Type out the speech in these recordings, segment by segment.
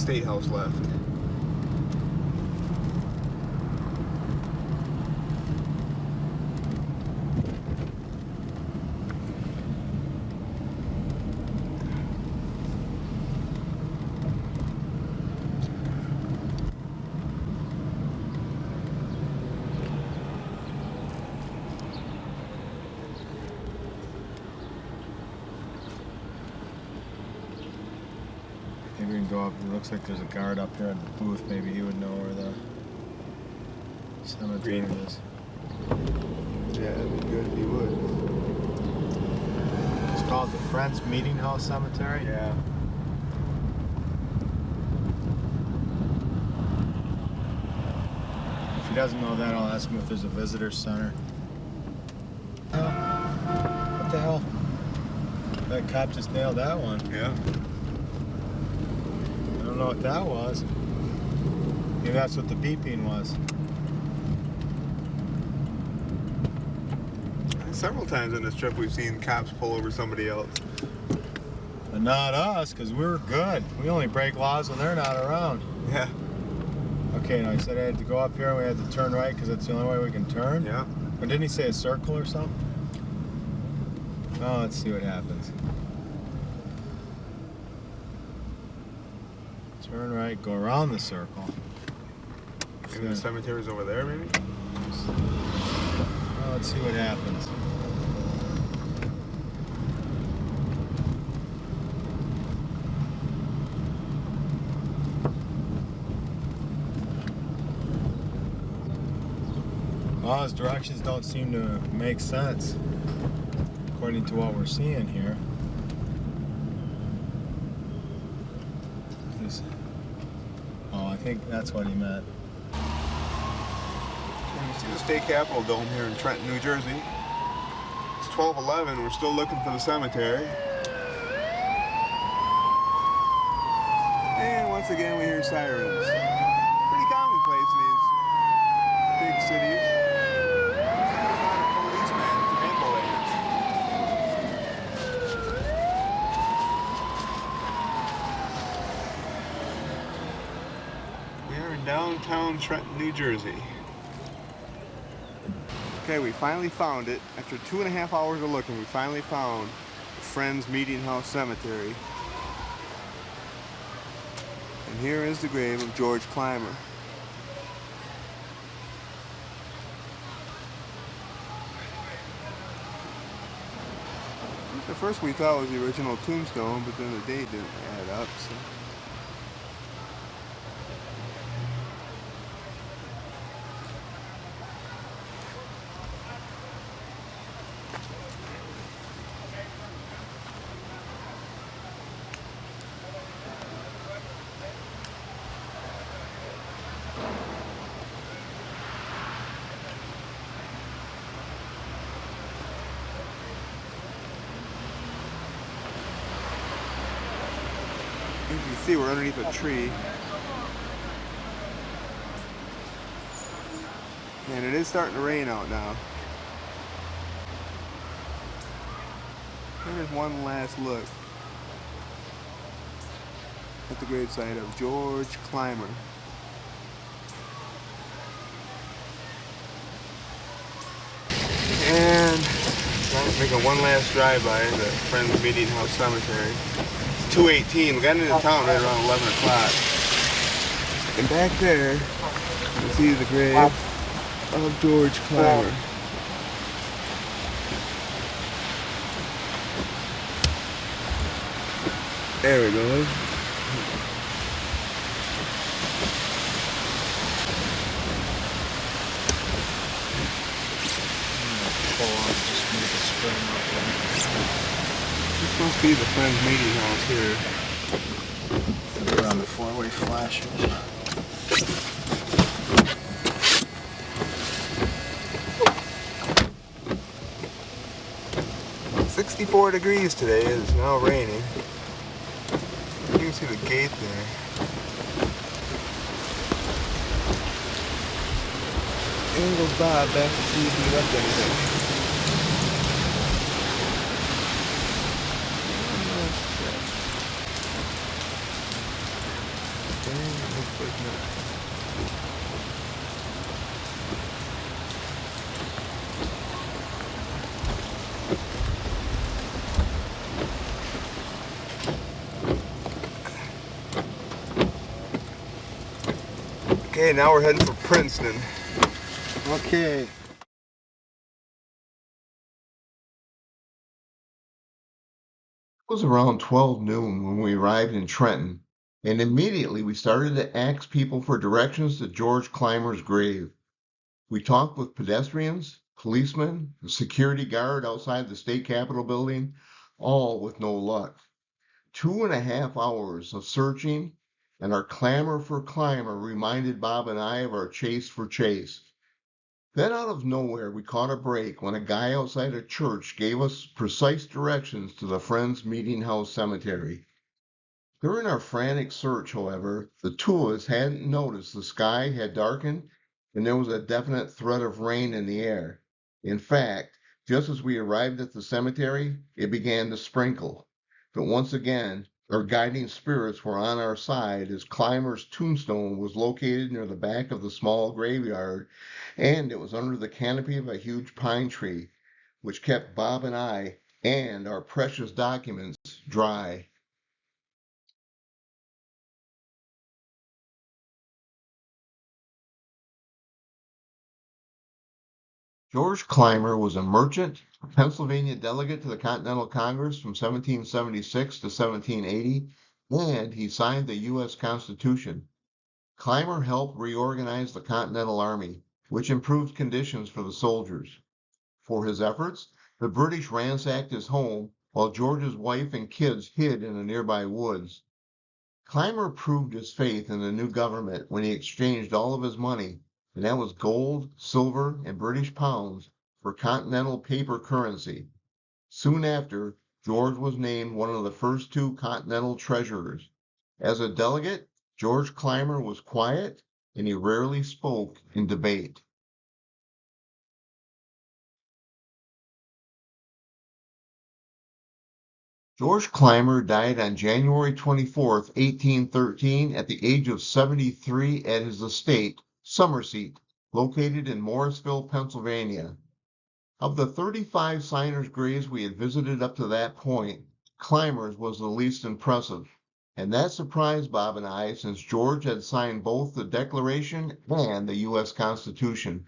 State House left. Maybe we can go up. It looks like there's a guard up here at the booth. Maybe he would know where the cemetery is. Yeah, that'd be good if he would. It's called the Friends Meeting House Cemetery. Yeah. If he doesn't know that, I'll ask him if there's a visitor center. What the hell? That cop just nailed that one. Yeah. I don't know what that was. Maybe that's what the beeping was. Several times on this trip we've seen cops pull over somebody else. But not us, because we're good. We only break laws when they're not around. Yeah. Okay, now he said I had to go up here and we had to turn right because that's the only way we can turn? Yeah. Or didn't he say a circle or something? Oh, let's see what happens. Turn right, go around the circle. And the cemetery's over there, maybe? Well, let's see what happens. Well, his directions don't seem to make sense, according to what we're seeing here. Oh, I think that's what he meant. You see the state capitol dome here in Trenton, New Jersey. It's 12:11. We're still looking for the cemetery. And once again, we hear sirens. Pretty commonplace in these big cities. It's not a policeman, it's an ambulance. We are in downtown Trenton, New Jersey. Okay, we finally found it. After 2.5 hours of looking, we finally found the Friends Meeting House Cemetery. And here is the grave of George Clymer. At first we thought it was the original tombstone, but then the date didn't add up, so. As you can see, we're underneath a tree. And it is starting to rain out now. Here's one last look at the gravesite of George Clymer. And I'm making one last drive-by the Friends Meeting House Cemetery. 2:18. We got into town right around 11 o'clock. And back there, you can see the grave of George Clymer. There we go. This must be the Friends Meeting House here. We're on the four-way flashers. It's 64 degrees today. It's now raining. You can see the gate there. And goes Bob back to see if he left anything. Looks like not. Okay, now we're heading for Princeton. Okay. It was around 12 noon when we arrived in Trenton, and immediately we started to ask people for directions to George Clymer's grave. We talked with pedestrians, policemen, a security guard outside the state capitol building, all with no luck. 2.5 hours of searching, and our clamor for Clymer reminded Bob and I of our chase for Chase. Then out of nowhere we caught a break when a guy outside a church gave us precise directions to the Friends Meeting House Cemetery. During our frantic search, however, the two of us hadn't noticed the sky had darkened and there was a definite threat of rain in the air. In fact, just as we arrived at the cemetery, it began to sprinkle. But once again, our guiding spirits were on our side as Clymer's tombstone was located near the back of the small graveyard, and it was under the canopy of a huge pine tree, which kept Bob and I and our precious documents dry. George Clymer was a merchant, a Pennsylvania delegate to the Continental Congress from 1776 to 1780, and he signed the U.S. Constitution. Clymer helped reorganize the Continental Army, which improved conditions for the soldiers. For his efforts, the British ransacked his home, while George's wife and kids hid in the nearby woods. Clymer proved his faith in the new government when he exchanged all of his money, and that was gold, silver, and British pounds, for Continental paper currency. Soon after, George was named one of the first two Continental treasurers. As a delegate, George Clymer was quiet, and he rarely spoke in debate. George Clymer died on January 24, 1813, at the age of 73 at his estate, Somerset, located in Morrisville, Pennsylvania. Of the 35 signers' graves we had visited up to that point, Clymer's was the least impressive, and that surprised Bob and I since George had signed both the Declaration and the U.S. Constitution.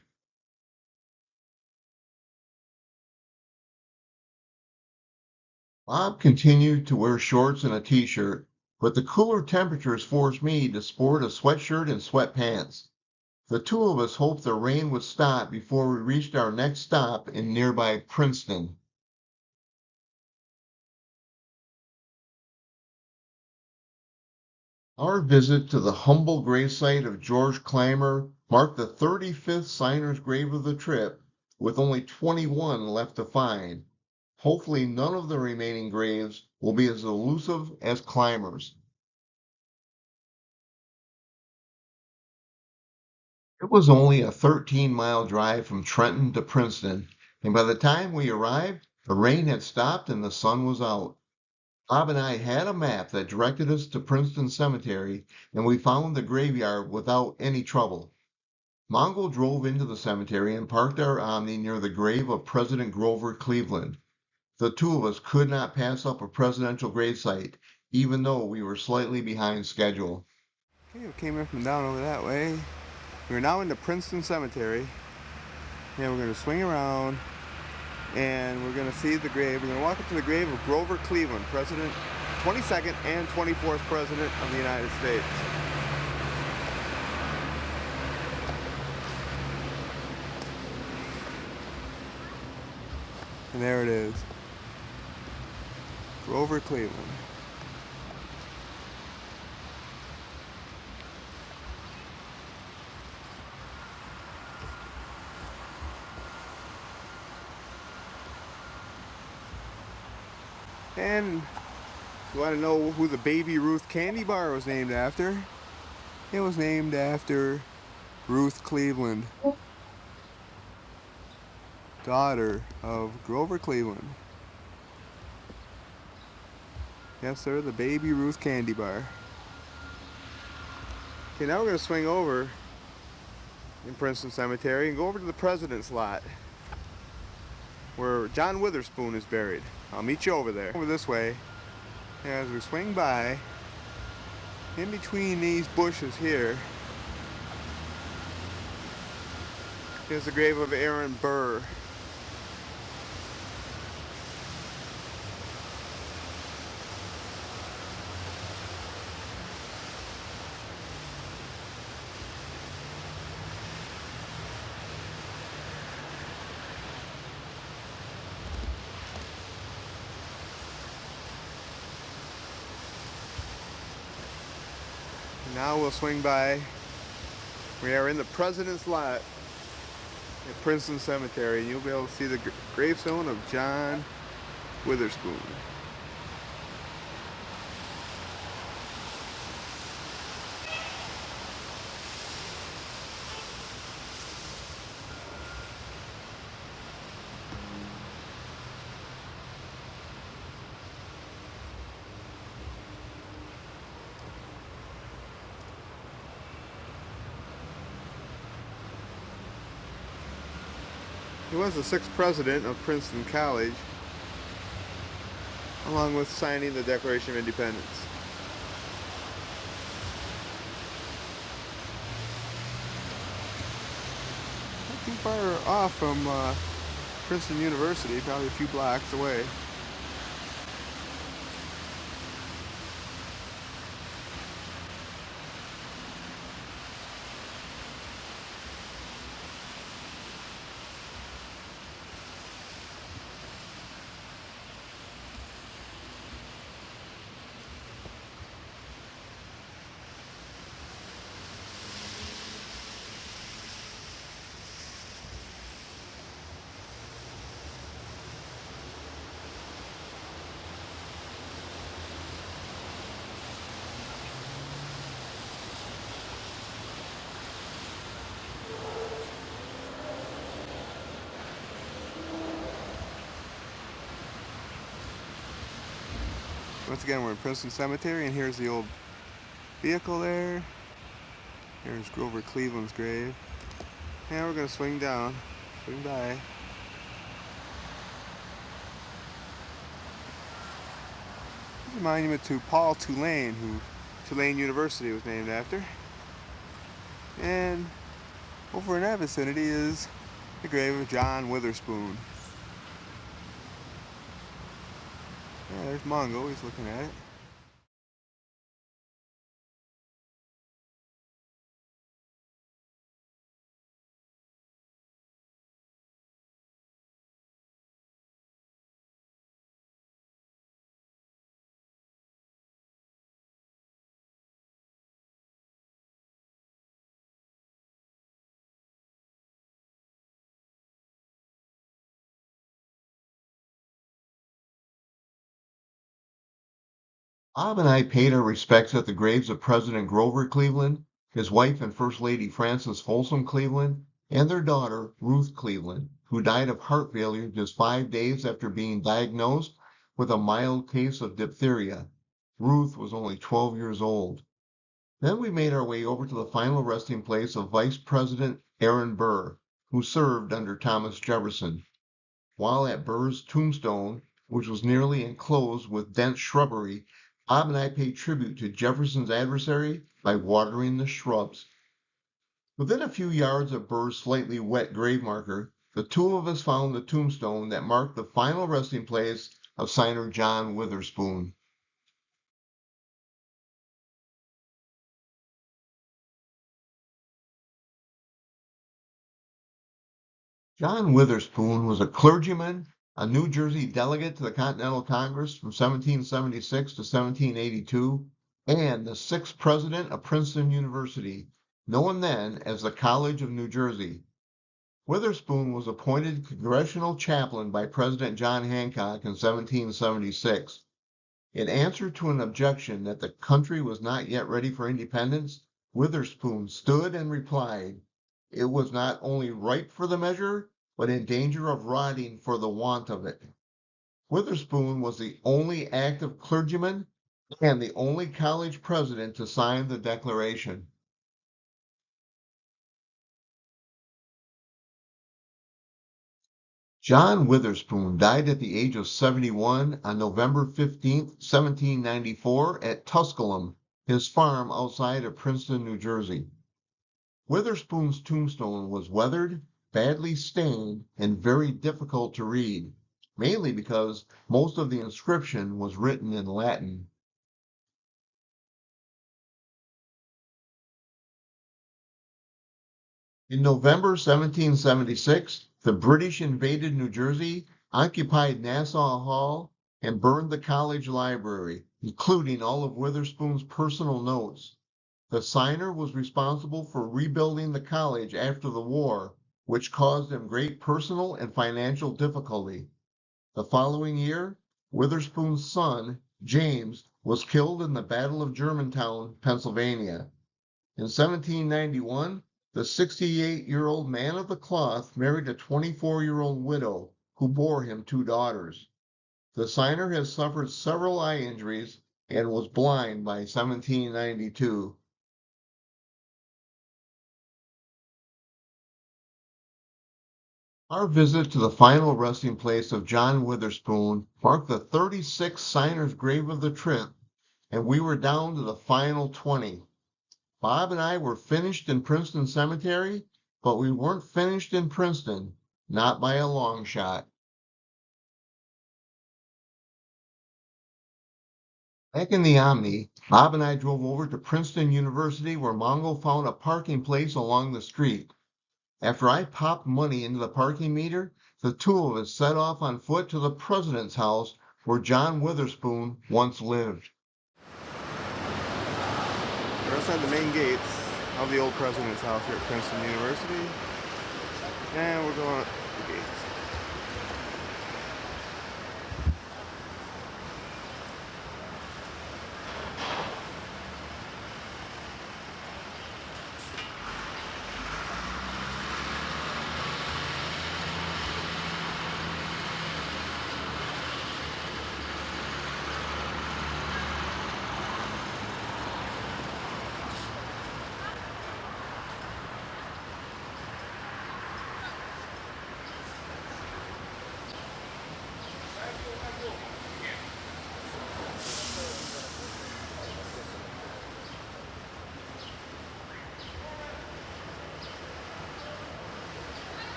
Bob continued to wear shorts and a t-shirt, but the cooler temperatures forced me to sport a sweatshirt and sweatpants. The two of us hoped the rain would stop before we reached our next stop in nearby Princeton. Our visit to the humble gravesite of George Clymer marked the 35th signer's grave of the trip, with only 21 left to find. Hopefully none of the remaining graves will be as elusive as Clymer's. It was only a 13-mile drive from Trenton to Princeton, and by the time we arrived, the rain had stopped and the sun was out. Bob and I had a map that directed us to Princeton Cemetery, and we found the graveyard without any trouble. Mongo drove into the cemetery and parked our Omni near the grave of President Grover Cleveland. The two of us could not pass up a presidential gravesite, even though we were slightly behind schedule. Okay, we came in from down over that way. We're now in the Princeton Cemetery, and we're going to swing around, and we're going to see the grave. We're going to walk up to the grave of Grover Cleveland, President, 22nd and 24th President of the United States. And there it is, Grover Cleveland. And you want to know who the Baby Ruth candy bar was named after? It was named after Ruth Cleveland, daughter of Grover Cleveland. Yes, sir, the Baby Ruth candy bar. Okay, now we're going to swing over in Princeton Cemetery and go over to the President's Lot where John Witherspoon is buried. I'll meet you over there. Over this way, as we swing by, in between these bushes here, is the grave of Aaron Burr. Now we'll swing by. We are in the President's Lot at Princeton Cemetery, and you'll be able to see the gravestone of John Witherspoon. He was the 6th president of Princeton College, along with signing the Declaration of Independence. Not too far off from Princeton University, probably a few blocks away. Once again, we're in Princeton Cemetery, and here's the old vehicle there. Here's Grover Cleveland's grave. Now we're going to swing down, swing by. There's a monument to Paul Tulane, who Tulane University was named after. And over in that vicinity is the grave of John Witherspoon. Yeah, there's Mongo, he's looking at it. Bob and I paid our respects at the graves of President Grover Cleveland, his wife and First Lady Frances Folsom Cleveland, and their daughter, Ruth Cleveland, who died of heart failure just 5 days after being diagnosed with a mild case of diphtheria. Ruth was only 12 years old. Then we made our way over to the final resting place of Vice President Aaron Burr, who served under Thomas Jefferson. While at Burr's tombstone, which was nearly enclosed with dense shrubbery, Bob and I paid tribute to Jefferson's adversary by watering the shrubs. Within a few yards of Burr's slightly wet grave marker, the two of us found the tombstone that marked the final resting place of signer John Witherspoon. John Witherspoon was a clergyman, a New Jersey delegate to the Continental Congress from 1776 to 1782, and the 6th president of Princeton University, known then as the College of New Jersey. Witherspoon was appointed congressional chaplain by President John Hancock in 1776. In answer to an objection that the country was not yet ready for independence, Witherspoon stood and replied, "It was not only ripe for the measure, but in danger of rotting for the want of it." Witherspoon was the only active clergyman and the only college president to sign the Declaration. John Witherspoon died at the age of 71 on November 15, 1794 at Tusculum, his farm outside of Princeton, New Jersey. Witherspoon's tombstone was weathered, badly stained, and very difficult to read, mainly because most of the inscription was written in Latin. In November 1776, the British invaded New Jersey, occupied Nassau Hall, and burned the college library, including all of Witherspoon's personal notes. The signer was responsible for rebuilding the college after the war, which caused him great personal and financial difficulty. The following year, Witherspoon's son, James, was killed in the Battle of Germantown, Pennsylvania. In 1791, the 68-year-old man of the cloth married a 24-year-old widow who bore him 2 daughters. The signer has suffered several eye injuries and was blind by 1792. Our visit to the final resting place of John Witherspoon marked the 36th signer's grave of the trip, and we were down to the final 20. Bob and I were finished in Princeton Cemetery, but we weren't finished in Princeton, not by a long shot. Back in the Omni, Bob and I drove over to Princeton University where Mongo found a parking place along the street. After I popped money into the parking meter, the 2 of us set off on foot to the president's house where John Witherspoon once lived. We're outside the main gates of the old president's house here at Princeton University. And we're going up the gates.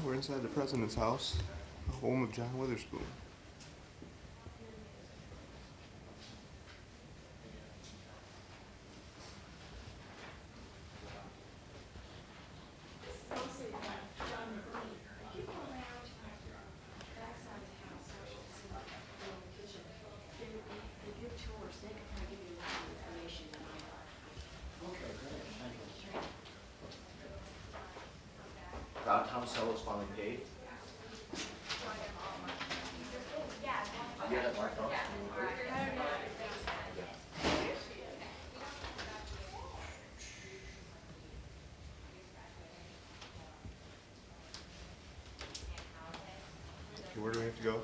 We're inside the president's house, the home of John Witherspoon. Tom Selle's finally paid. Yeah, that's right. Okay, where do we have to go?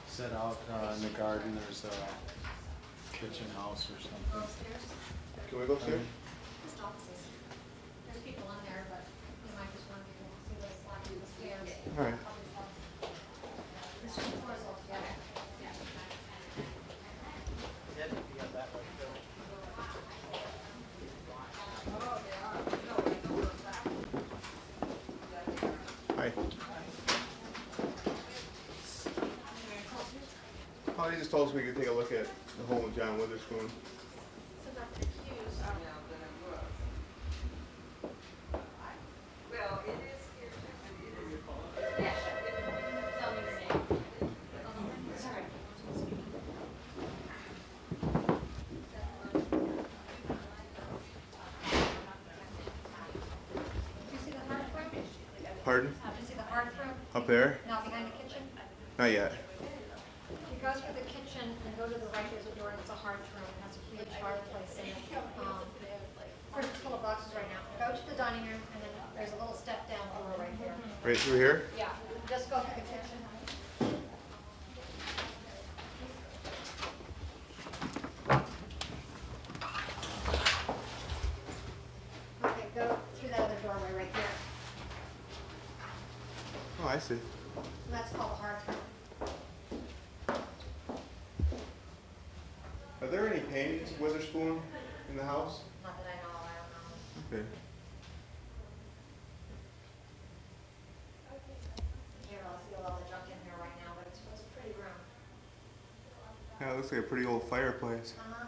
Set out in the garden, there's a kitchen house or something. Can we go upstairs? Post offices. There's people in there, but you might just want to see what it's like in the stairs. All right. just told us we could take a look at the home of John Witherspoon. Pardon? You see the hearth room? Up there? No, behind the kitchen. Not yet. If you go through the kitchen and go to the right, there's a door and it's a hearth room. It has a huge fireplace in it. First, it's full of boxes right now. Go to the dining room and then there's a little step down door right here. Right through here? Yeah, just go through the kitchen. Okay, go through that other doorway right there. Oh, I see. And that's called the hearth room. Are there any paintings of Witherspoon in the house? Not that I know, I don't know. Okay. Here, I'll see all the junk in here right now, but it's a pretty room. Yeah, it looks like a pretty old fireplace. Uh-huh.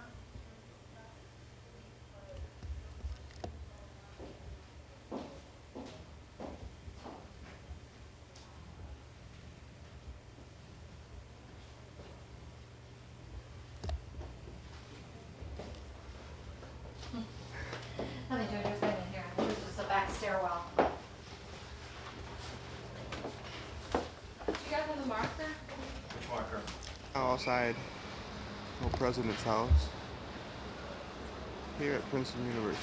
Nothing to do with anything here. This is just a back stairwell. You guys have a marker? Which marker? Outside old president's house here at Princeton University.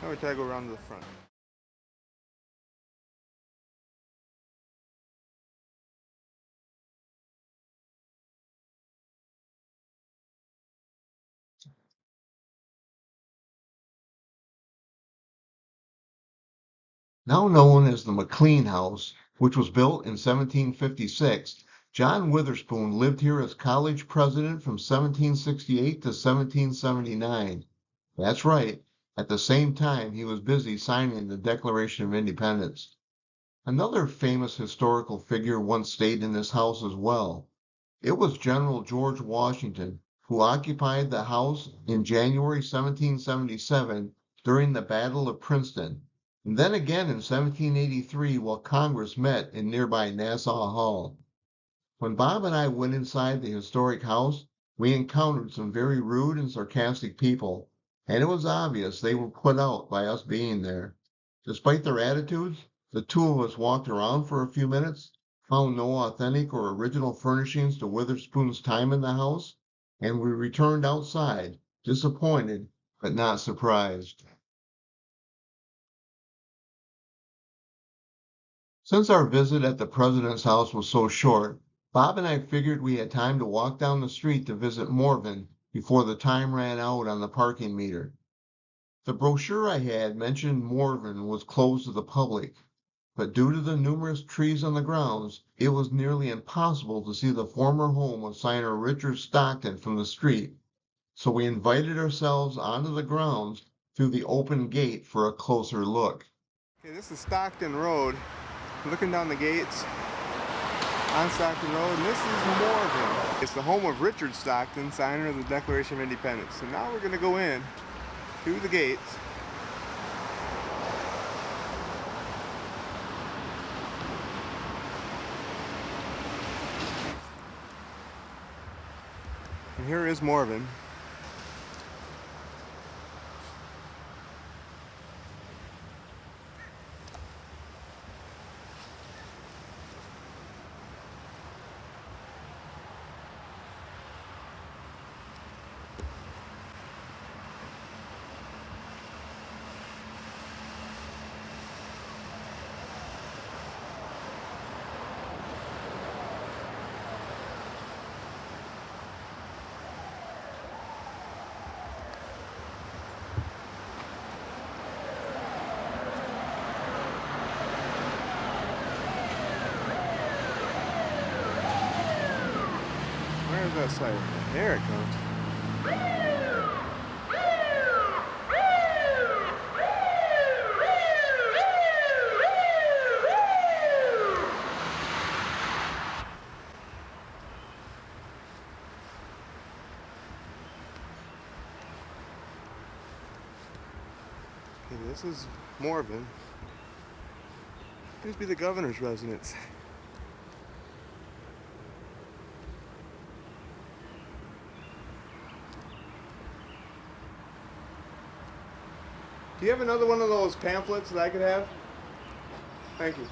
Now we try to go around to the front. Now known as the McLean House, which was built in 1756, John Witherspoon lived here as college president from 1768 to 1779. That's right, at the same time he was busy signing the Declaration of Independence. Another famous historical figure once stayed in this house as well. It was General George Washington, who occupied the house in January 1777 during the Battle of Princeton, and then again in 1783 while Congress met in nearby Nassau Hall. When Bob and I went inside the historic house, we encountered some very rude and sarcastic people, and it was obvious they were put out by us being there. Despite their attitudes, the two of us walked around for a few minutes, found no authentic or original furnishings to Witherspoon's time in the house, and we returned outside, disappointed but not surprised. Since our visit at the president's house was so short, Bob and I figured we had time to walk down the street to visit Morven before the time ran out on the parking meter. The brochure I had mentioned Morven was closed to the public, but due to the numerous trees on the grounds, it was nearly impossible to see the former home of signer Richard Stockton from the street, so we invited ourselves onto the grounds through the open gate for a closer look. Okay, this is Stockton Road. Looking down the gates on Stockton Road, and this is Morven. It's the home of Richard Stockton, signer of the Declaration of Independence. So now we're going to go in through the gates. And here is Morven. Where's that site? There it comes. Okay, this is Morven. Must be the governor's residence. Do you have another one of those pamphlets that I could have? Thank you.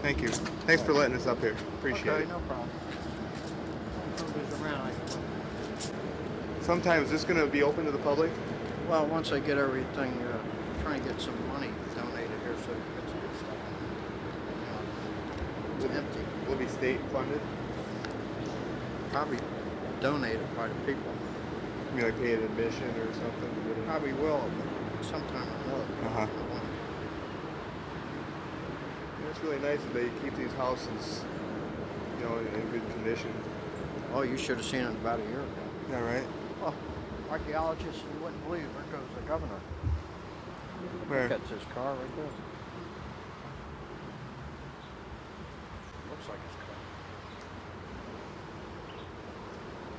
Thank you. Thanks for letting us up here. Appreciate Okay, it. no problem. Nobody's around. Sometimes this going to be open to the public? Well, once I get everything, try and get some money donated here so we can get some stuff. You know, it's empty. Will it be state funded? Probably donated by the people. You mean like pay an admission or something? Probably will, but sometime or another. Uh-huh. It's really nice that they keep these houses, you know, in good condition. Oh, you should have seen it about a year ago. Is that right? Well, archaeologists, you wouldn't believe, there goes the governor. Where? Look at this car right there. Looks like his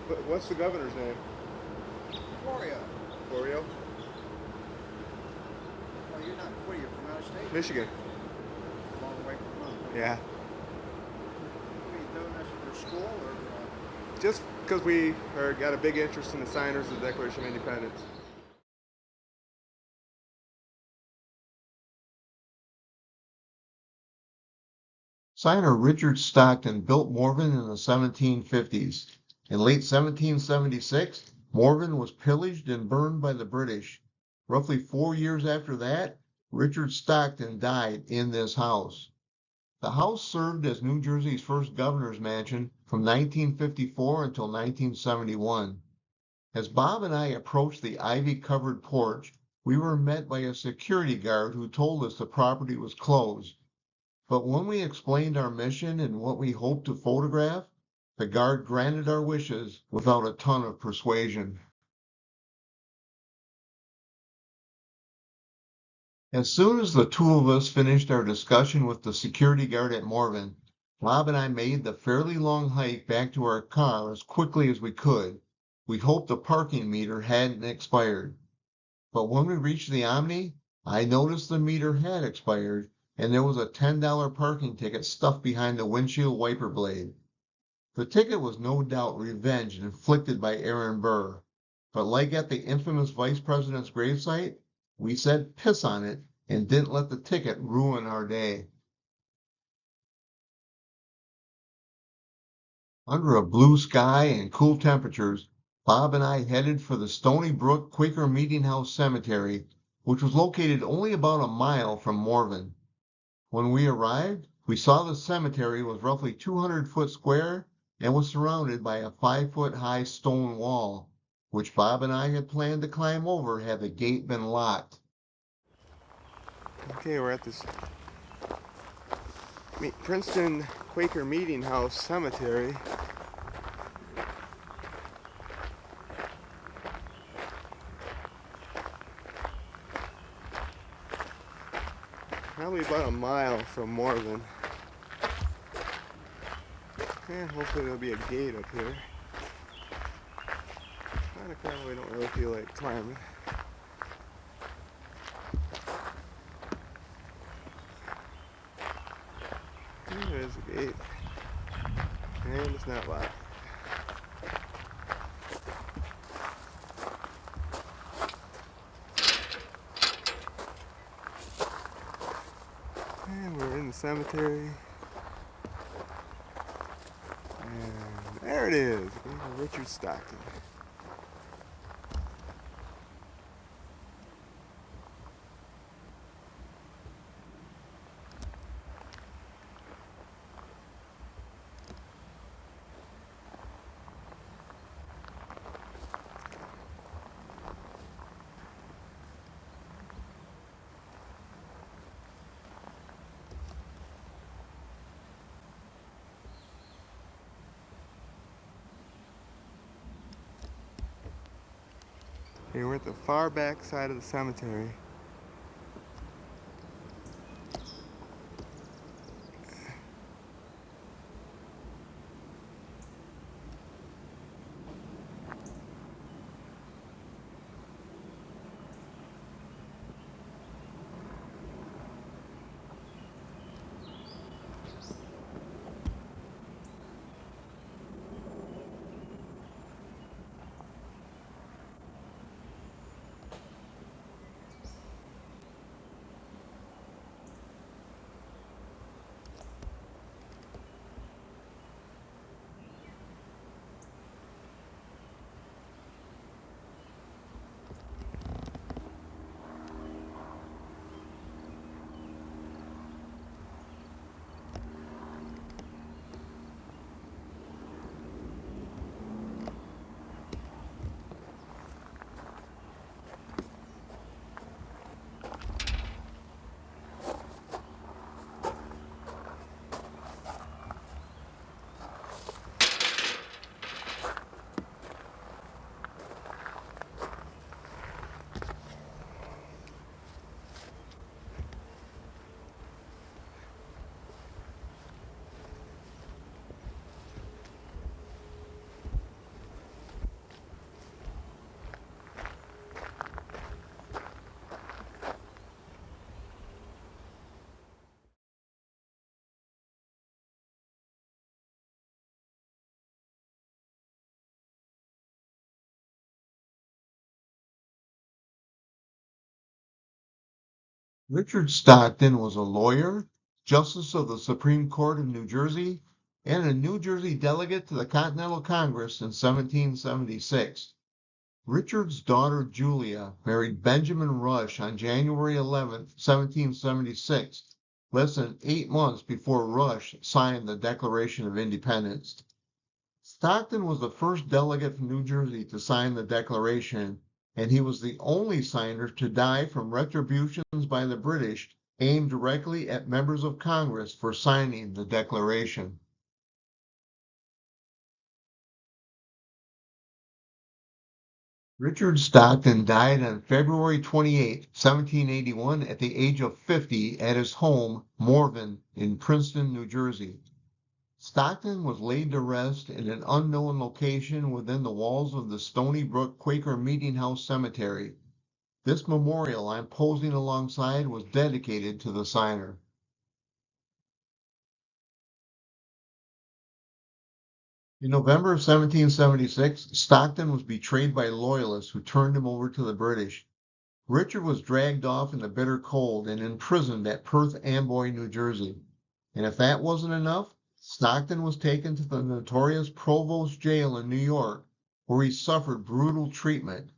car. What's the governor's name? Gloria. Florio? Oh, you're not, what are you, from out of state? Michigan. A long way from home. Yeah. Are you doing this for school or? Just because we got a big interest in the signers of the Declaration of Independence. Signer Richard Stockton built Morven in the 1750s. In late 1776, Morven was pillaged and burned by the British. Roughly 4 years after that, Richard Stockton died in this house. The house served as New Jersey's first governor's mansion from 1954 until 1971. As Bob and I approached the ivy-covered porch, we were met by a security guard who told us the property was closed. But when we explained our mission and what we hoped to photograph, the guard granted our wishes without a ton of persuasion. As soon as the two of us finished our discussion with the security guard at Morven, Bob and I made the fairly long hike back to our car as quickly as we could. We hoped the parking meter hadn't expired. But when we reached the Omni, I noticed the meter had expired and there was a $10 parking ticket stuffed behind the windshield wiper blade. The ticket was no doubt revenge inflicted by Aaron Burr, but like at the infamous vice president's gravesite, we said piss on it and didn't let the ticket ruin our day. Under a blue sky and cool temperatures, Bob and I headed for the Stony Brook Quaker Meeting House Cemetery, which was located only about a mile from Morven. When we arrived, we saw the cemetery was roughly 200 foot square and was surrounded by a 5-foot high stone wall, which Bob and I had planned to climb over had the gate been locked. Okay, we're at this Princeton Quaker Meeting House Cemetery. Probably about a mile from Morven. Yeah, hopefully there'll be a gate up here. We don't really feel like climbing. There's a gate. And it's not locked. cemetery. And there it is, Richard Stockton. Okay, we're at the far back side of the cemetery. Richard Stockton was a lawyer, Justice of the Supreme Court of New Jersey, and a New Jersey delegate to the Continental Congress in 1776. Richard's daughter Julia married Benjamin Rush on January 11, 1776, less than 8 months before Rush signed the Declaration of Independence. Stockton was the first delegate from New Jersey to sign the Declaration, and he was the only signer to die from retributions by the British aimed directly at members of Congress for signing the Declaration. Richard Stockton died on February 28, 1781, at the age of 50 at his home, Morven, in Princeton, New Jersey. Stockton was laid to rest in an unknown location within the walls of the Stony Brook Quaker Meeting House Cemetery. This memorial I'm posing alongside was dedicated to the signer. In November of 1776, Stockton was betrayed by loyalists who turned him over to the British. Richard was dragged off in the bitter cold and imprisoned at Perth Amboy, New Jersey. And if that wasn't enough, Stockton was taken to the notorious Provost Jail in New York, where he suffered brutal treatment.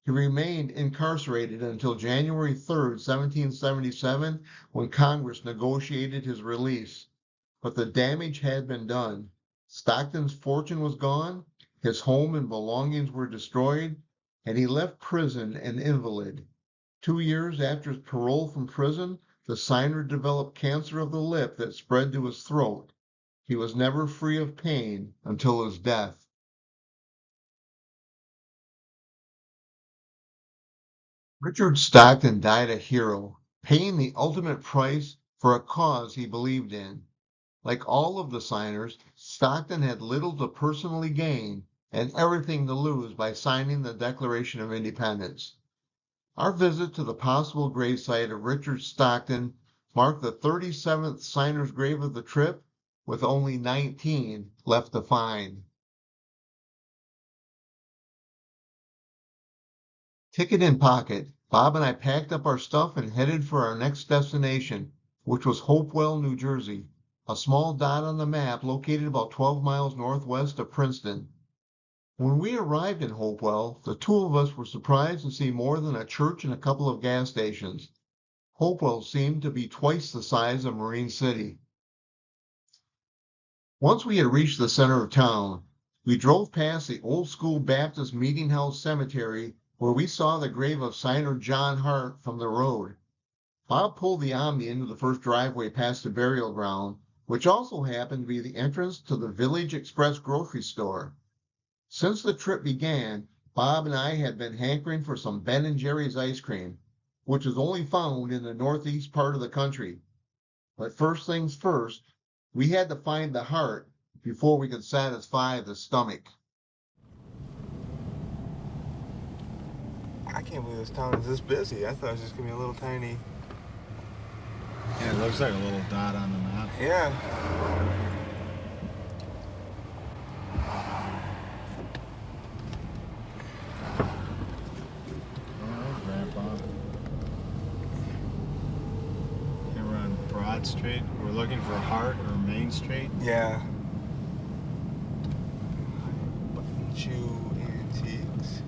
He remained incarcerated until January 3, 1777, when Congress negotiated his release. But the damage had been done. Stockton's fortune was gone, his home and belongings were destroyed, and he left prison an invalid. 2 years after his parole from prison, the signer developed cancer of the lip that spread to his throat. He was never free of pain until his death. Richard Stockton died a hero, paying the ultimate price for a cause he believed in. Like all of the signers, Stockton had little to personally gain and everything to lose by signing the Declaration of Independence. Our visit to the possible gravesite of Richard Stockton marked the 37th signer's grave of the trip, with only 19 left to find. Ticket in pocket, Bob and I packed up our stuff and headed for our next destination, which was Hopewell, New Jersey, a small dot on the map located about 12 miles northwest of Princeton. When we arrived in Hopewell, the two of us were surprised to see more than a church and a couple of gas stations. Hopewell seemed to be twice the size of Marine City. Once we had reached the center of town, we drove past the old school Baptist Meeting House Cemetery where we saw the grave of signer John Hart from the road. Bob pulled the Omni into the first driveway past the burial ground, which also happened to be the entrance to the Village Express grocery store. Since the trip began, Bob and I had been hankering for some Ben & Jerry's ice cream, which is only found in the northeast part of the country. But first things first, we had to find the heart before we could satisfy the stomach. I can't believe this town is this busy. I thought it was just gonna be a little tiny. Yeah, it looks like a little dot on the map. Yeah. Oh, Grandpa. Here we're on Broad Street. We're looking for Hart or Main Street. Yeah. Chew Antiques.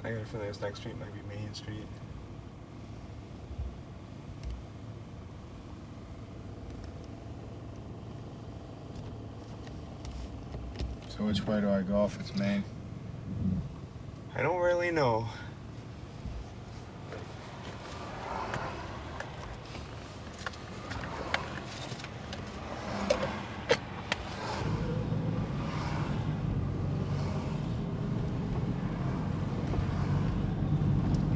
I got a feeling this next street might be Main Street. So which way do I go if it's Main? I don't really know.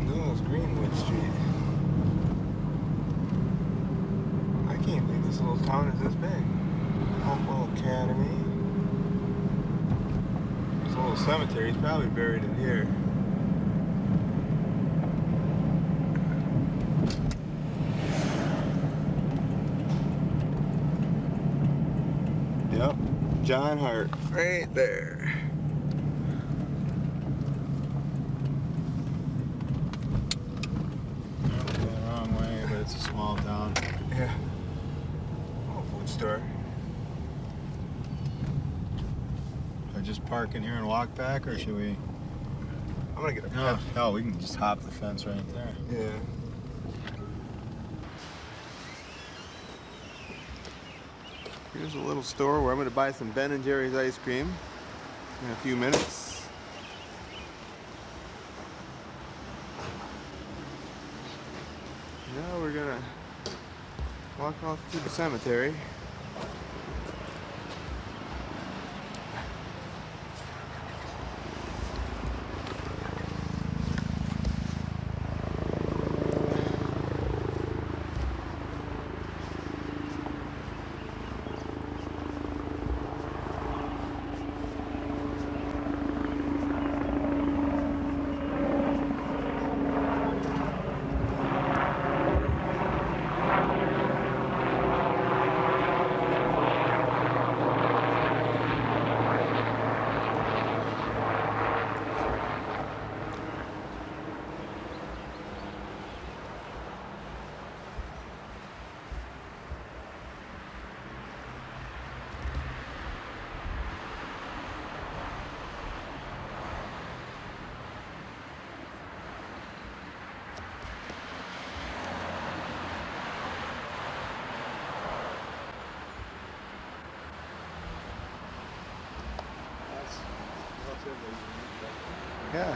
No, it's Greenwood Street. I can't believe this little town is this big. Hopewell Academy. This little cemetery is probably buried in here. Yep, John Hart, right there. Going the wrong way, but it's a small town. Yeah. Oh, food store. Should I just park in here and walk back, or should we? I'm gonna get a No, no, we can just hop the fence right there. Yeah. Here's a little store where I'm gonna buy some Ben & Jerry's ice cream in a few minutes. Now we're gonna walk off to the cemetery. Yeah.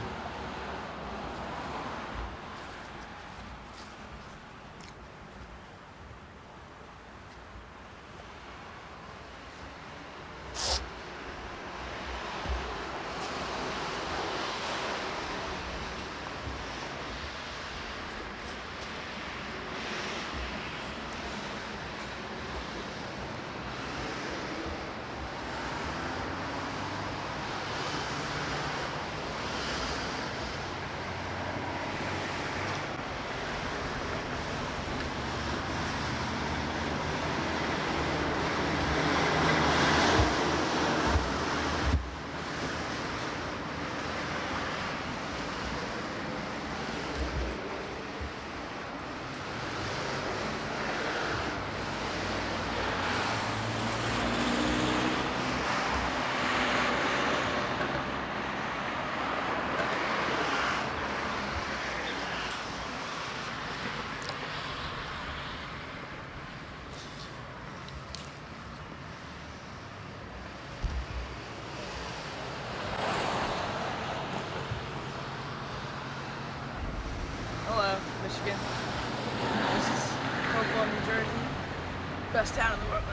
Best town in the world.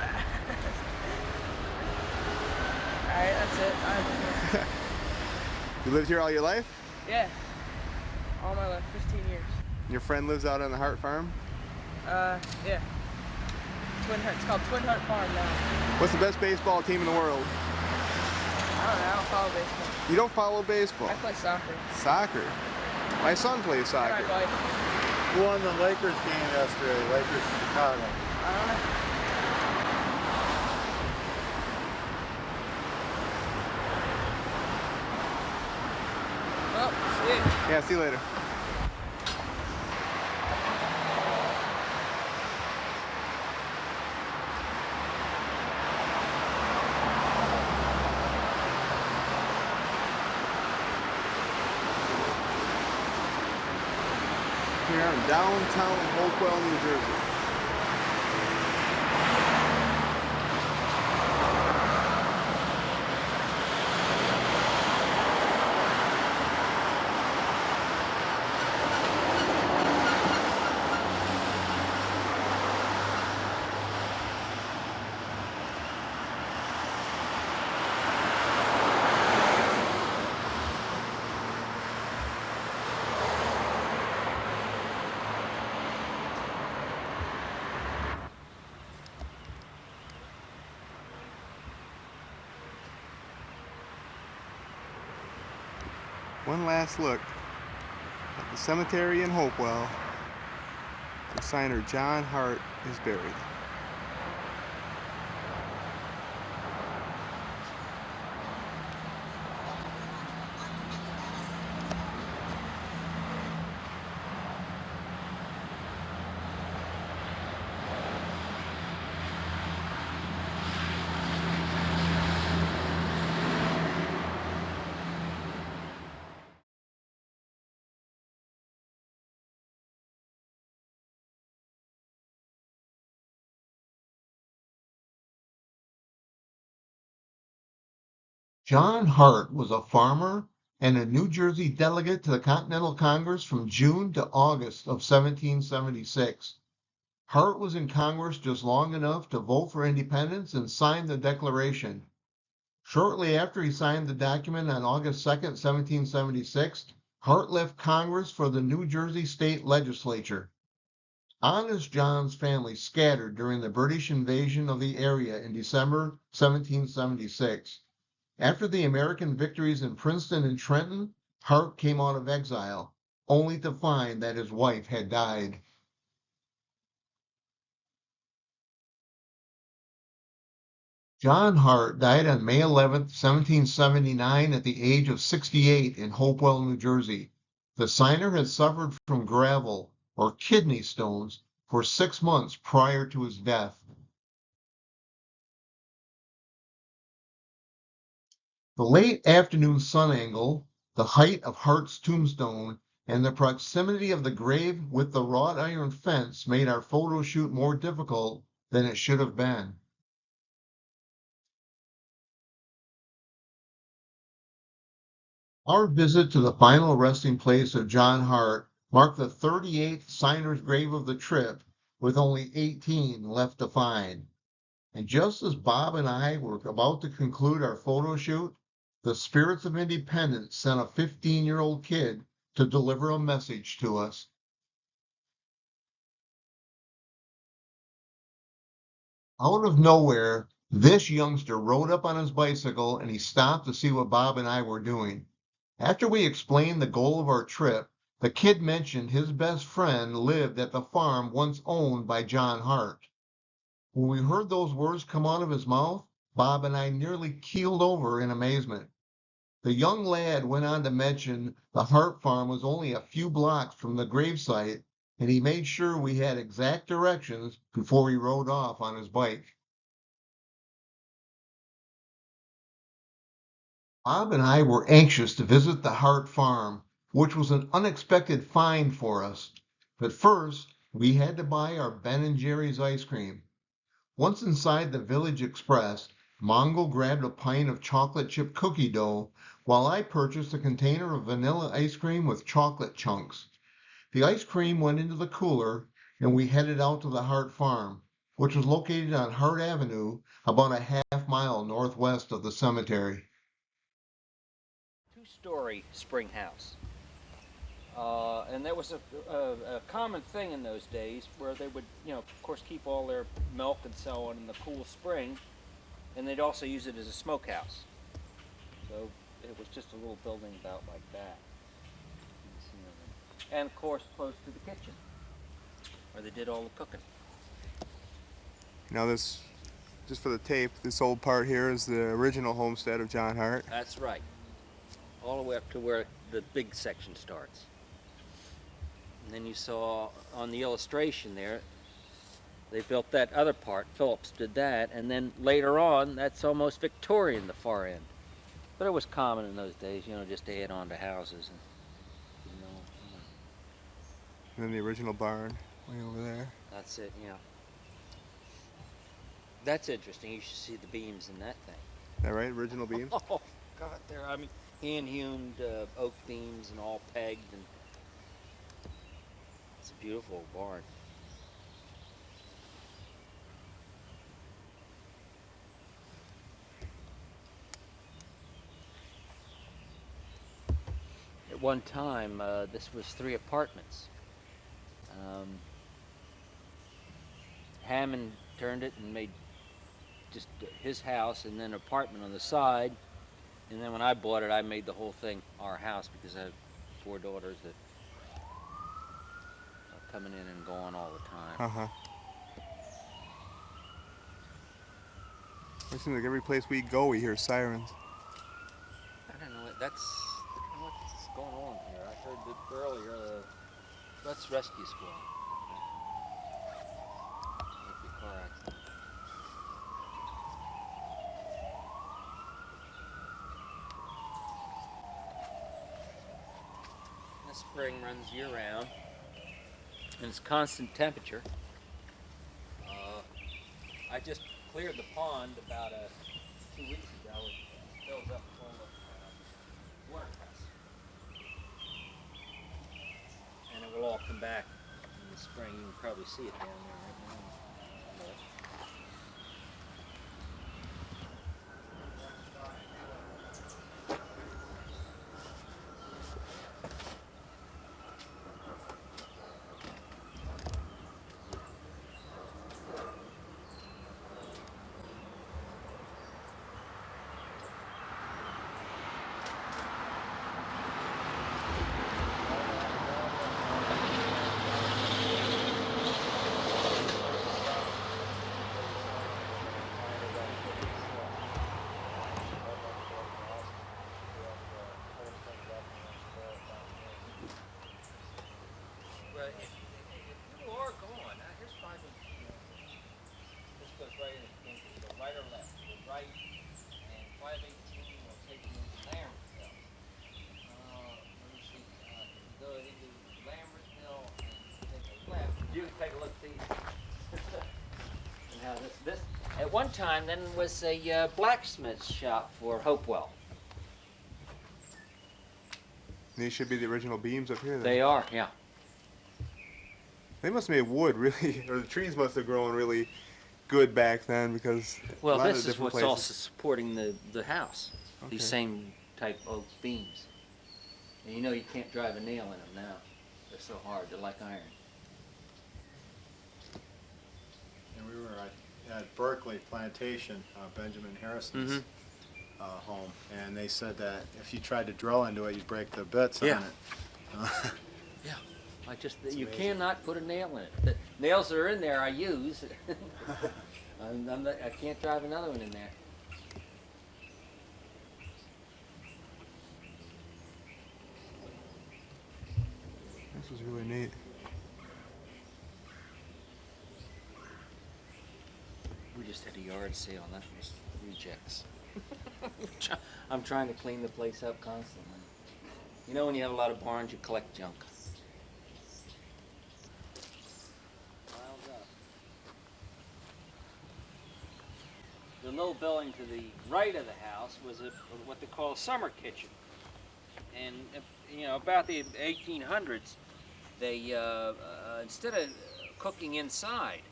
Alright, that's it. You lived here all your life? Yeah. All my life, 15 years. Your friend lives out on the Hart farm? Yeah. Twin Hart. It's called Twin Hart Farm now. What's the best baseball team in the world? I don't know. I don't follow baseball. You don't follow baseball? I play soccer. Soccer? My son plays soccer. My wife. Who won the Lakers game yesterday? Lakers Chicago. I don't know. Well, see you. Yeah, see you later. Here in downtown Hopewell, New Jersey. One last look at the cemetery in Hopewell. The signer John Hart is buried. John Hart was a farmer and a New Jersey delegate to the Continental Congress from June to August of 1776. Hart was in Congress just long enough to vote for independence and sign the Declaration. Shortly after he signed the document on August 2nd, 1776, Hart left Congress for the New Jersey State Legislature. Honest John's family scattered during the British invasion of the area in December 1776. After the American victories in Princeton and Trenton, Hart came out of exile, only to find that his wife had died. John Hart died on May 11, 1779, at the age of 68 in Hopewell, New Jersey. The signer had suffered from gravel, or kidney stones, for 6 months prior to his death. The late afternoon sun angle, the height of Hart's tombstone, and the proximity of the grave with the wrought iron fence made our photo shoot more difficult than it should have been. Our visit to the final resting place of John Hart marked the 38th signer's grave of the trip, with only 18 left to find. And just as Bob and I were about to conclude our photo shoot, the Spirits of Independence sent a 15-year-old kid to deliver a message to us. Out of nowhere, this youngster rode up on his bicycle and he stopped to see what Bob and I were doing. After we explained the goal of our trip, the kid mentioned his best friend lived at the farm once owned by John Hart. When we heard those words come out of his mouth, Bob and I nearly keeled over in amazement. The young lad went on to mention the Hart farm was only a few blocks from the gravesite, and he made sure we had exact directions before he rode off on his bike. Bob and I were anxious to visit the Hart farm, which was an unexpected find for us. But first, we had to buy our Ben & Jerry's ice cream. Once inside the Village Express, Mongo grabbed a pint of chocolate chip cookie dough, while I purchased a container of vanilla ice cream with chocolate chunks. The ice cream went into the cooler, and we headed out to the Hart farm, which was located on Hart Avenue, about a half mile northwest of the cemetery. Two-story spring house. And that was a common thing in those days where they would, of course, keep all their milk and so on in the cool spring, and they'd also use it as a smokehouse. So it was just a little building about like that. And of course, close to the kitchen, where they did all the cooking. Now this, just for the tape, this old part here is the original homestead of John Hart. That's right. All the way up to where the big section starts. And then you saw on the illustration there, they built that other part. Phillips did that, and then later on, that's almost Victorian, the far end. But it was common in those days, just to add on to houses. And then the original barn, way over there. That's it, yeah. That's interesting. You should see the beams in that thing. Is that right? Original beams? Oh, God, hand-hewn oak beams and all pegged, and it's a beautiful old barn. At one time, this was 3 apartments. Hammond turned it and made just his house and then an apartment on the side. And then when I bought it, I made the whole thing our house because I have 4 daughters that are coming in and going all the time. Uh-huh. It seems like every place we go, we hear sirens. I don't know what's going on here. I heard that earlier. That's rescue squad. Maybe a car accident. The spring runs year-round, and it's constant temperature. I just cleared the pond about 2 weeks ago. It fills up full of watercress, and it will all come back in the spring. You can probably see it down there right now. At one time, then was a blacksmith shop for Hopewell. These should be the original beams up here then. They are, yeah. They must have made wood really, or the trees must have grown really good back then because Well, a lot this of the is different what's places. also supporting the house. Okay. These same type oak beams. And you can't drive a nail in them now. They're so hard. They're like iron. And we were at Berkeley Plantation, Benjamin Harrison's home, and they said that if you tried to drill into it, you'd break the bits Yeah. on it. Yeah. It's You amazing. cannot put a nail in it. The nails that are in there I use. I can't drive another one in there. This was really neat. We just had a yard sale, and that was rejects. I'm trying to clean the place up constantly. When you have a lot of barns, you collect junk. Piles up. The little building to the right of the house was what they call a summer kitchen. And, about the 1800s, they, instead of cooking inside,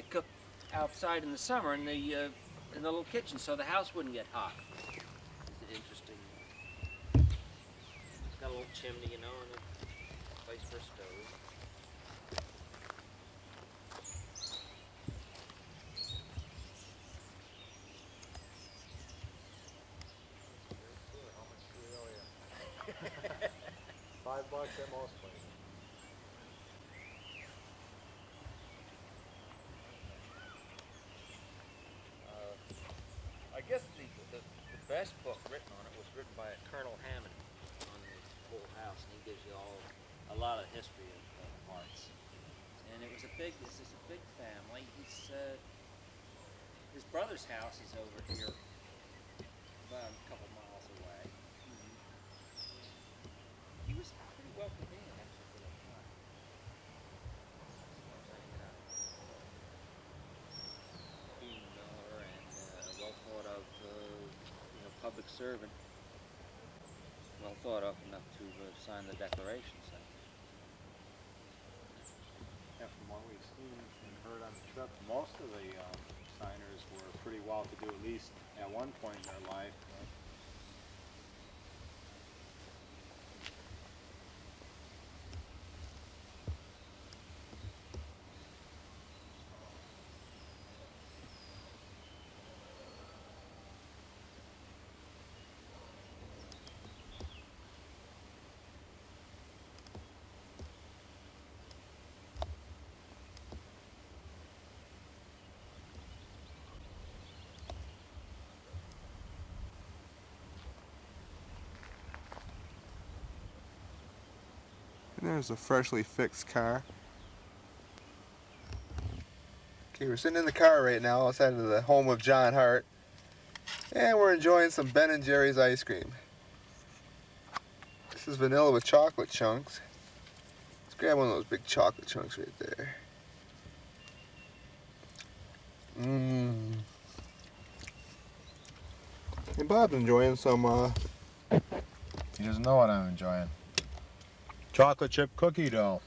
They cooked outside in the summer in the little kitchen, so the house wouldn't get hot. It's interesting. It's got a little chimney, and a place for a stove. $5 at most places. I guess the best book written on it was written by Colonel Hammond on the whole house, and he gives you a lot of history of Hart's. And this is a big family. His brother's house is over here, about a couple miles away. He was pretty well convenient actually for that time. Being Miller and a well thought of, public servant, well thought of enough to sign the Declaration. So. Yeah, from what we've seen and heard on the trip, most of the signers were pretty well-to-do, at least at one point in their life. And there's a freshly fixed car. Okay, we're sitting in the car right now outside of the home of John Hart. And we're enjoying some Ben & Jerry's ice cream. This is vanilla with chocolate chunks. Let's grab one of those big chocolate chunks right there. Mmm. And Bob's enjoying some, He doesn't know what I'm enjoying. Chocolate chip cookie dough.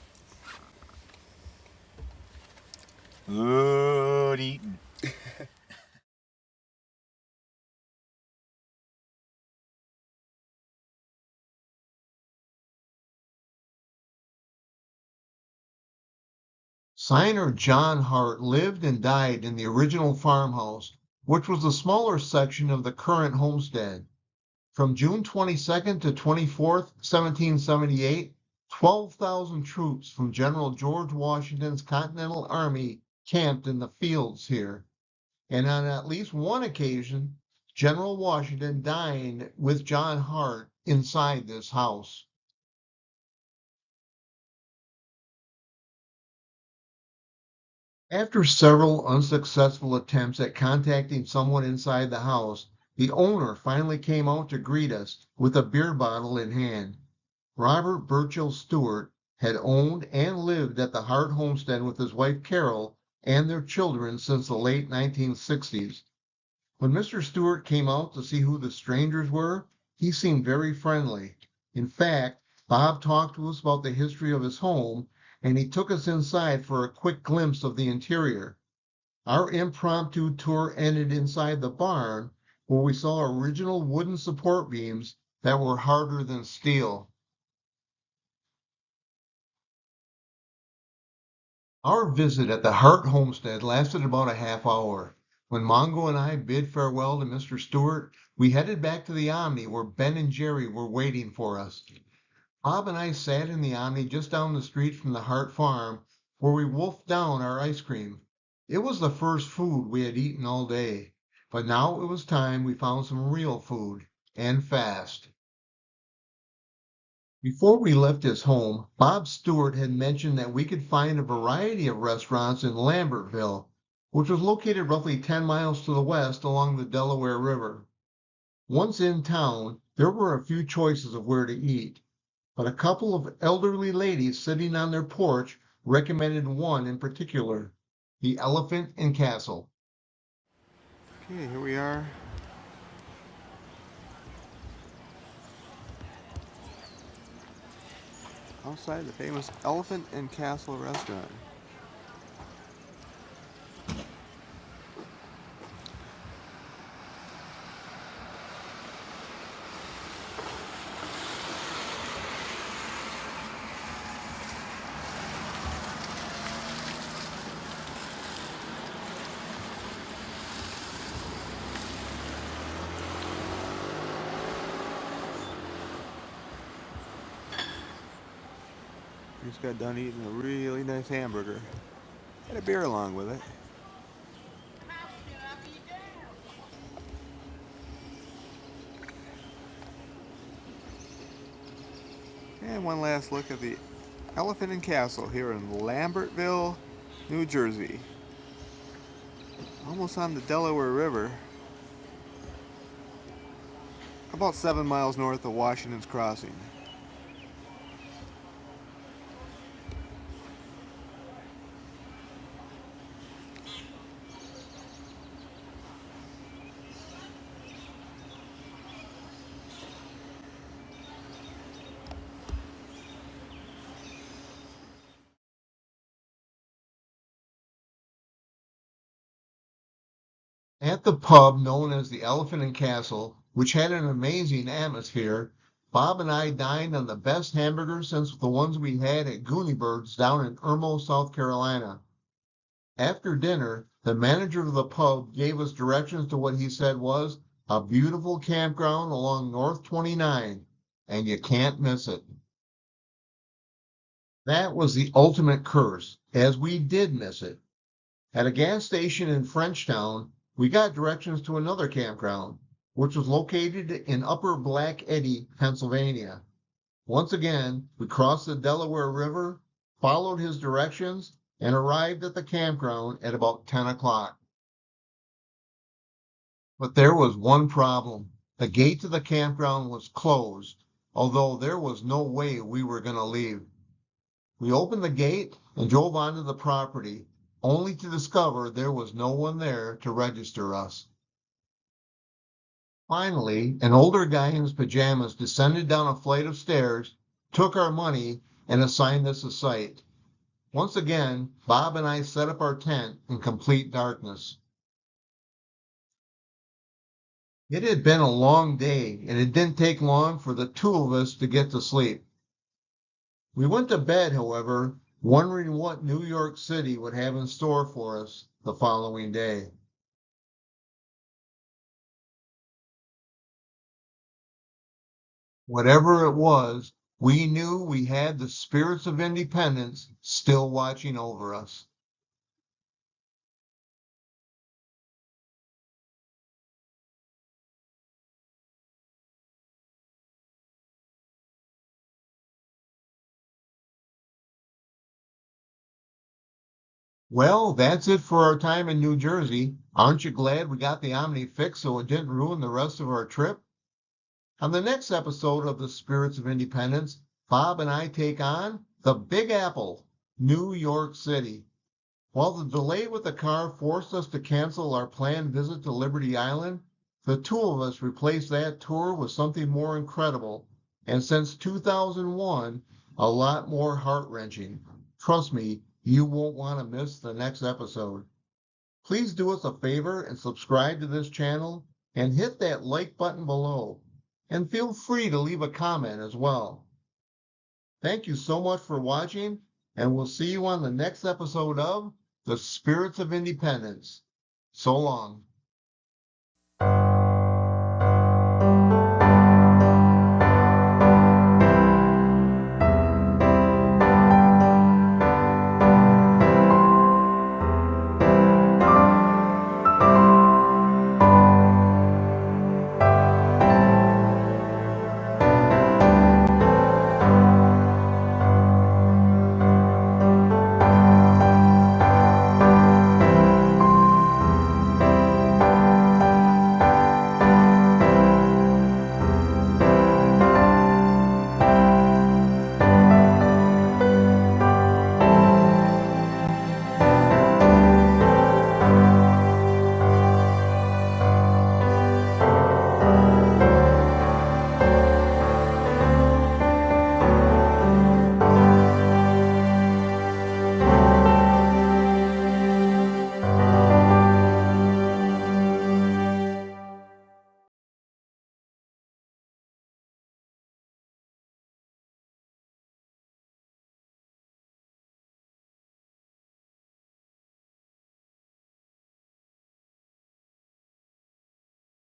Good eating. Signer John Hart lived and died in the original farmhouse, which was the smaller section of the current homestead. From June 22nd to 24th, 1778, 12,000 troops from General George Washington's Continental Army camped in the fields here. And on at least one occasion, General Washington dined with John Hart inside this house. After several unsuccessful attempts at contacting someone inside the house, the owner finally came out to greet us with a beer bottle in hand. Robert Burchell Stewart had owned and lived at the Hart homestead with his wife Carol and their children since the late 1960s. When Mr. Stewart came out to see who the strangers were, he seemed very friendly. In fact, Bob talked to us about the history of his home, and he took us inside for a quick glimpse of the interior. Our impromptu tour ended inside the barn, where we saw original wooden support beams that were harder than steel. Our visit at the Hart homestead lasted about a half hour. When Mongo and I bid farewell to Mr. Stewart, we headed back to the Omni where Ben and Jerry were waiting for us. Bob and I sat in the Omni just down the street from the Hart farm, where we wolfed down our ice cream. It was the first food we had eaten all day, but now it was time we found some real food, and fast. Before we left his home, Bob Stewart had mentioned that we could find a variety of restaurants in Lambertville, which was located roughly 10 miles to the west along the Delaware River. Once in town, there were a few choices of where to eat, but a couple of elderly ladies sitting on their porch recommended one in particular, the Elephant and Castle. Okay, here we are. Outside the famous Elephant and Castle restaurant. Just got done eating a really nice hamburger. Had a beer along with it. And one last look at the Elephant and Castle here in Lambertville, New Jersey. Almost on the Delaware River. About 7 miles north of Washington's Crossing. At the pub known as the Elephant and Castle, which had an amazing atmosphere, Bob and I dined on the best hamburgers since the ones we had at Goonie Bird's down in Irmo, South Carolina. After dinner, the manager of the pub gave us directions to what he said was a beautiful campground along North 29, and you can't miss it. That was the ultimate curse, as we did miss it. At a gas station in Frenchtown, we got directions to another campground, which was located in Upper Black Eddy, Pennsylvania. Once again, we crossed the Delaware River, followed his directions, and arrived at the campground at about 10 o'clock. But there was one problem. The gate to the campground was closed, although there was no way we were going to leave. We opened the gate and drove onto the property, only to discover there was no one there to register us. Finally, an older guy in his pajamas descended down a flight of stairs, took our money, and assigned us a site. Once again, Bob and I set up our tent in complete darkness. It had been a long day, and it didn't take long for the two of us to get to sleep. We went to bed, however, wondering what New York City would have in store for us the following day. Whatever it was, we knew we had the spirits of independence still watching over us. Well, that's it for our time in New Jersey. Aren't you glad we got the Omni fixed so it didn't ruin the rest of our trip? On the next episode of the Spirits of Independence, Bob and I take on the Big Apple, New York City. While the delay with the car forced us to cancel our planned visit to Liberty Island, the two of us replaced that tour with something more incredible, and since 2001, a lot more heart-wrenching. Trust me, you won't want to miss the next episode. Please do us a favor and subscribe to this channel and hit that like button below. And feel free to leave a comment as well. Thank you so much for watching, and we'll see you on the next episode of The Spirits of Independence. So long.